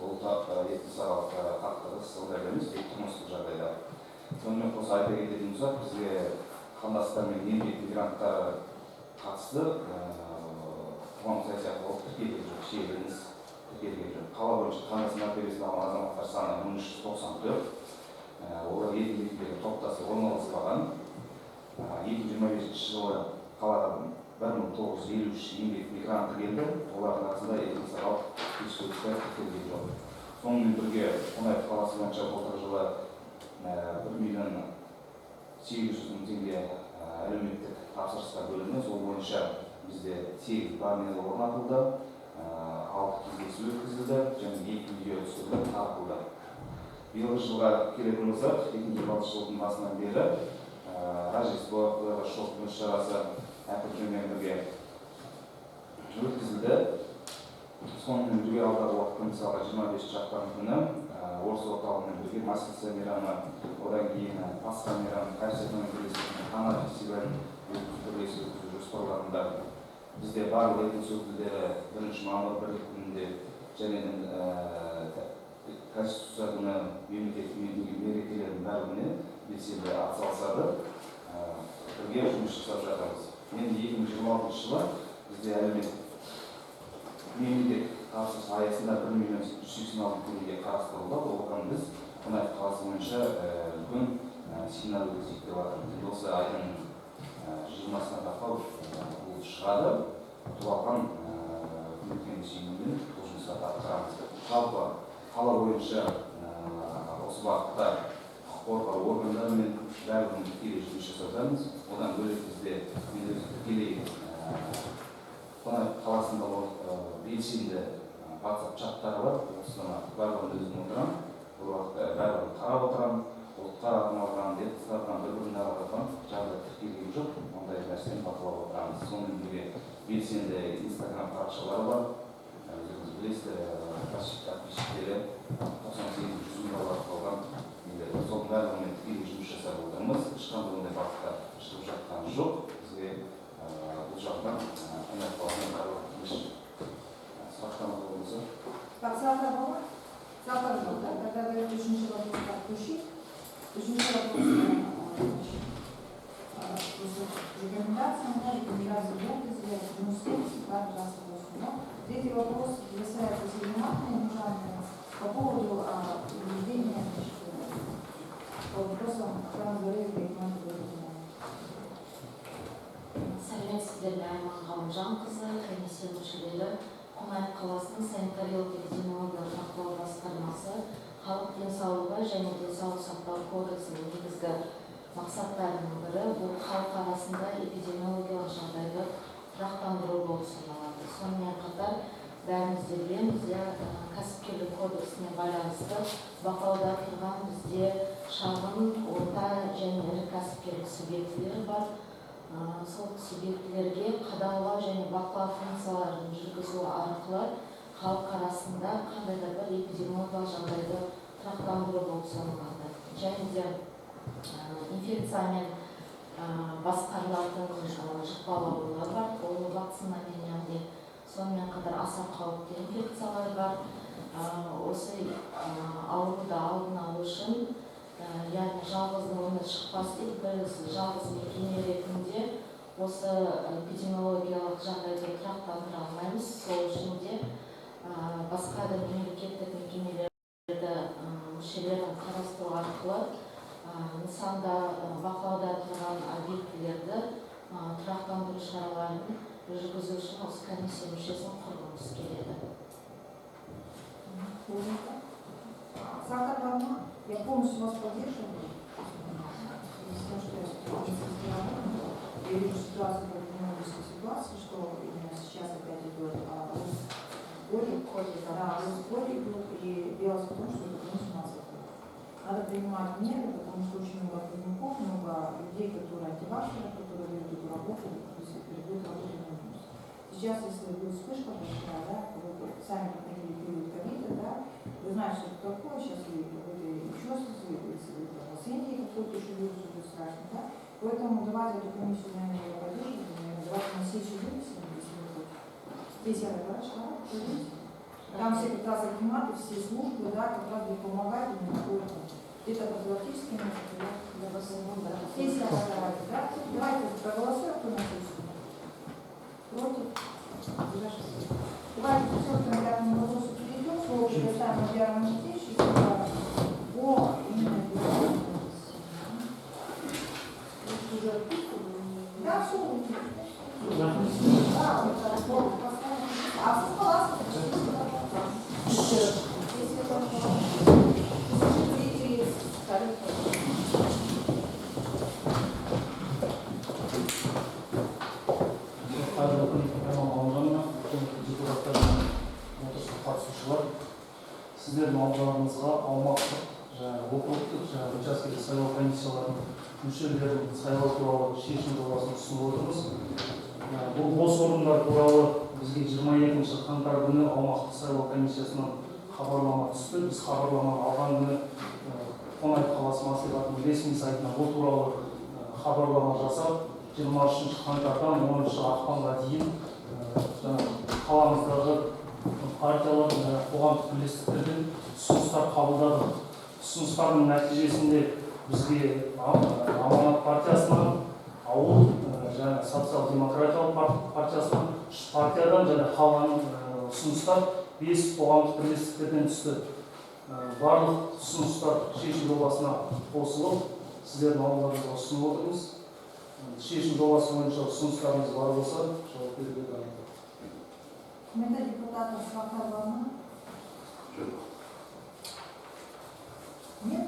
этносаралық қақтығыс жағдайда емес, тек тұрмыстық жағдайда. Сонымен қоса айта кететін болсақ, бізге қандастар мен еңбек мигранттары қатысты қоғам саяси ахуал тіркелген жоқ, шиеленіс тіркелген жоқ. Қала бойынша қандас мәртебесін алған азаматтар саны 1394. Олар елді мекендерге топтасып орналаспаған. 2025 жылы қалаға 1953 еңбек мигранты келді. Олардың арасында этносаралық ескертулер тіркелген жоқ. Сонымен бірге Қонаев қаласы бойынша былтыр жылы 1 миллион 800 мың теңге әлеуметтік тапсырыстар бөлінді. Сол бойынша бізде 8 панель орнатылды, 6 кездесу өткізілді және 2 видео түсірілім тартылды. Биылғы жылға келетін болсақ, 2026 жылдың басынан бері Рождество шоқ шарасы әкімшілігімен бірге өткізілді. Сонымен бірге алдағы уақытта мысалға 25 ақпан күні орыс орталығымен бірге Масленица мейрамы, одан кейін Пасха мейрамы, Қайсетінің бірлестігінің Қана фестивалін бірлесіп өткізу жоспарлануда. Бізде барлық этнос өкілдері 1 мамыр бірлік күнінде және Конституция күні мемлекеттік мерекелердің бәріне белсенді атсалысады. Бірге жұмыс жасап жатырмыз. Енді 2026 жылы бізде мемлекеттік тапсырыс аясында 1 миллион 186 мың теңге қарастырылды. Оған біз Қонаев қаласы бойынша үлкен семинар өткізейік деп жатырмыз. Осы айдың 20-сына тақау бұл шығады. Туалған үкіметтен сүйінген бұл жұмысқа тапсырамыз. Жалпы қала бойынша осы бағытта құқық қорғау органдарымен барлығын тікелей жұмыс жасап жатырмыз. Одан бөлек бізде тікелей Қонаев қаласында белсенді WhatsApp чаттары бар. Осыны барлығын өзім отырамын. Бұл уақытта барлығын қарап отырамын. Ұлттар арналған, этностардан бір-біріне аралаған жағдай тіркелген жоқ. Ондай нәрсені бақылап отырамыз. Сонымен бірге белсенді Instagram парақшалары бар. Өзіңіз білесіздер, подписчиктері 98-100 мың қалған. Соның барлығымен тікелей жұмыс жасап отырмыз. Ешқандай ондай бағытта шығып жатқан жоқ. Бізге бұл жағынан Қонаев қаласының барлығы сұрақтарыңыз болса. Завтра было? Завтра было, да? Тогда дает очень вопрос отключить. Очень вопрос рекомендациям, рекомендации будут сделать, ну, каждый раз вопрос. Третий вопрос касается сегментной державной по поводу введения по вопросам охраны здоровья и Сәлеметсіздер, Айман Ғалымжанқызы, комиссия мүшелері, Қонаев қаласының санитариялық-эпидемиологиялық бақылау басқармасы халық денсаулығы және денсаулық сақтау кодексінің негізгі мақсаттарының бірі бұл халық арасында эпидемиологиялық жағдайды тұрақтандыру болып саналады. Сонымен қатар бәрімізде білеміз, кәсіпкерлік кодексіне байланысты бақылауда тұрған бізде шағын, орта және ірі кәсіпкерлік субъектілері бар. Сол субъектілерге қадағалау және бақылау функцияларын жүргізу арқылы халық арасында қандай да бір эпидемиологиялық жағдайды тұрақтандыру болып саналады. Және де инфекциямен басқарылатын жұқпалы аурулар бар, ол вакцинамен яғни сонымен қатар аса қауіпті инфекциялар бар. Осы ауруды алдын алу үшін яғни жалғыздың оны шықпас деп біз жалғыз мекеме ретінде осы эпидемиологиялық жағдайды тұрақтандыра алмаймыз. Сол үшін де басқа да мемлекеттік мекемелерді мүшелерін қарастыру арқылы нысанда бақылауда тұрған объектілерді тұрақтандыру шараларын жүргізу үшін осы комиссия мүшесін құрғымыз келеді. полностью вас поддерживаю. Я вижу ситуацию, как экономическую ситуацию, что именно сейчас опять идет споры идут, и дело в том, что это не финансово. Надо принимать меры, потому что очень много трудников, много людей, которые антиваксеры, которые ведут эту работу, перейдут работу на минус. Сейчас, если будет вспышка большая, да, вы сами проходили период ковида, да, вы знаете, что это такое, сейчас вы чувствуете, пациенты какой-то еще вирус будет страшный, да. Поэтому давайте эту комиссию, наверное, поддержим, давайте на сессию вынесем, если вы хотите. Здесь я хорошо, там все как раз акиматы, все службы, да, как раз будут помогать именно такое-то. Это профилактические методы, да. Сессия давайте, да. Давайте проголосуем, кто на сессию. Против? Давайте все, к пятому вопросу перейдем, слово предоставим Владимиру Алексеевичу, о именно да, все. А со стола Қайырлы күн, Имам Ғалымжанова, құрметті депутаттар мен отырысқа қатысушылар. Сіздердің алдарыңызға аумақтық және округтық және учаскелік сайлау комиссияларының мүшелерін сайлау туралы шешім жобасын ұсынып отырмыз. Бұл бос орындар туралы бізге 22 қаңтар күні аумақтық сайлау комиссиясынан хабарлама түсті. Біз хабарламаны алған күні Қонаев қаласы мәслихатының ресми сайтына бұл туралы хабарлама жасап, 23 қаңтардан 10 ақпанға дейін қаламыздағы партиялар және қоғамдық бірлестіктерден ұсыныстар қабылдадық. Ұсыныстардың нәтижесінде бізге Аманат партиясынан, ауыл және социал-демократиялық партиясынан, үш партиядан және қалған ұсыныстар 5 қоғамдық бірлестіктерден түсті. Барлық ұсыныстар шешім жобасына қосылып, сіздердің алдыңызға ұсынып отырмыз. Шешім жобасы бойынша ұсыныстарыңыз бар болса, жауап беруге дайын. Комментарий депутата Свахарбана. Нет?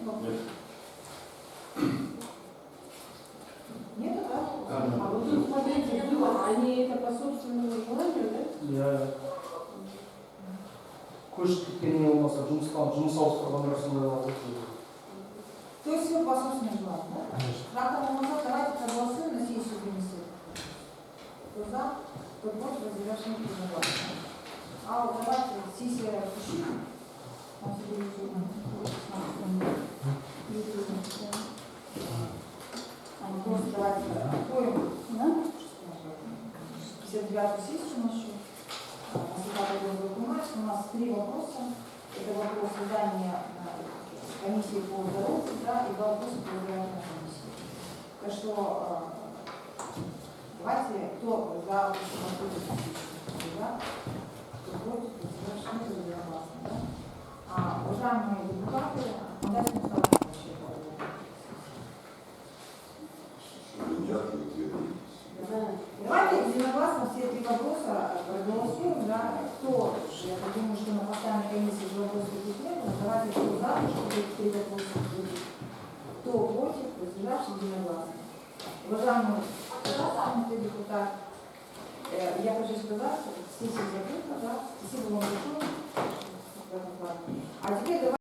Нет, да? А вот тут, смотрите, они это по собственному желанию, да? Я көшіп кеткеннен болмаса жұмыс ауыстырғандар сондайлар өтеді. То есть вы по собственному желанию, да? Конечно. Давайте проголосуем на сессию вынесем. Кто за, кто против, разрешение единогласно. А вот давайте сессия распишем. Просто давайте откроем 59-ю сессию нашу. У нас 3 вопроса. Это вопрос создания комиссии по здоровью, да, и 2 вопроса по избирательной комиссии. Так что давайте, кто за да, кто против, совершенно единогласно, да. Уважаемые депутаты, дайте мне вообще. Давайте единогласно все 3 вопроса проголосуем, да, кто, я думаю, что на постоянной комиссии вопросы будет нет, давайте кто за, чтобы 3 вопроса будет, кто против, воздержавшись единогласно. Уважаемые депутаты, я хочу сказать, что сессия закрыта, да, спасибо вам большое. А теперь давайте